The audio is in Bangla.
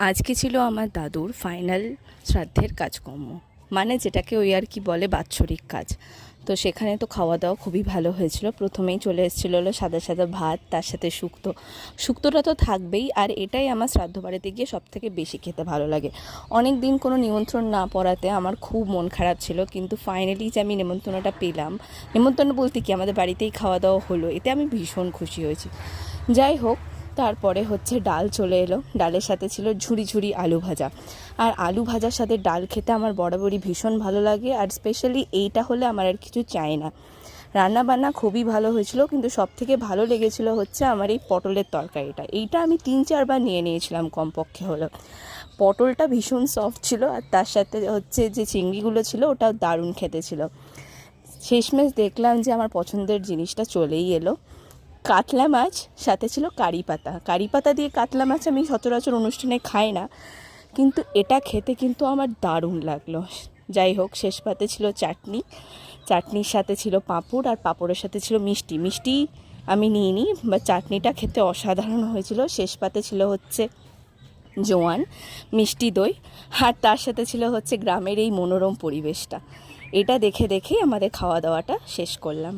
আজকে ছিল আমার দাদুর ফাইনাল শ্রাদ্ধের কাজকর্ম, মানে যেটাকে ওই আর কি বলে বাৎসরিক কাজ। তো সেখানে তো খাওয়া দাওয়া খুবই ভালো হয়েছিল। প্রথমেই চলে এসেছিলো হলো সাদা সাদা ভাত, তার সাথে শুক্তোটা তো থাকবেই। আর এটাই আমার শ্রাদ্ধ বাড়িতে গিয়ে সবথেকে বেশি খেতে ভালো লাগে। অনেক দিন কোনো নিমন্ত্রণ না পড়াতে আমার খুব মন খারাপ ছিল, কিন্তু ফাইনালি যে আমি নিমন্ত্রণটা পেলাম, নিমন্ত্রণ বলতে কি আমাদের বাড়িতেই খাওয়া দাওয়া হলো, এতে আমি ভীষণ খুশি হয়েছি। যাই হোক, তারপরে হচ্ছে ডাল চলে এলো। ডালের সাথে ছিল ঝুরি ঝুরি আলু ভাজা। আর আলু ভাজার সাথে ডাল খেতে আমার বরাবরই ভীষণ ভালো লাগে। আর স্পেশালি এইটা হলে আমার আর কিছু চাই না। রান্না বান্না খুবই ভালো হয়েছিল, কিন্তু সবথেকে ভালো লেগেছিল হচ্ছে আমার এই পটলের তরকারিটা। এইটা আমি 3-4 বার নিয়ে নিয়েছিলাম কমপক্ষে হলো। পটলটা ভীষণ সফট ছিল, আর তার সাথে হচ্ছে যে চিংড়িগুলো ছিল ওটাও দারুণ খেতে ছিল। শেষমেশ দেখলাম যে আমার পছন্দের জিনিসটা চলেই এলো। কাতলা মাছ, সাথে ছিল কারি পাতা দিয়ে কাতলা মাছ আমি সচরাচর অনুষ্ঠানে খাই না, কিন্তু এটা খেতে কিন্তু আমার দারুণ লাগলো। যাই হোক, শেষ পাতে ছিল চাটনির সাথে ছিল পাঁপড়, আর পাঁপড়ের সাথে ছিল মিষ্টি আমি নিইনি, বা চাটনিটা খেতে অসাধারণ হয়েছিল। শেষ পাতে ছিল হচ্ছে জোয়ান, মিষ্টি দই, আর তার সাথে ছিল হচ্ছে গ্রামের এই মনোরম পরিবেশটা। এটা দেখে দেখেই আমাদের খাওয়া দাওয়াটা শেষ করলাম।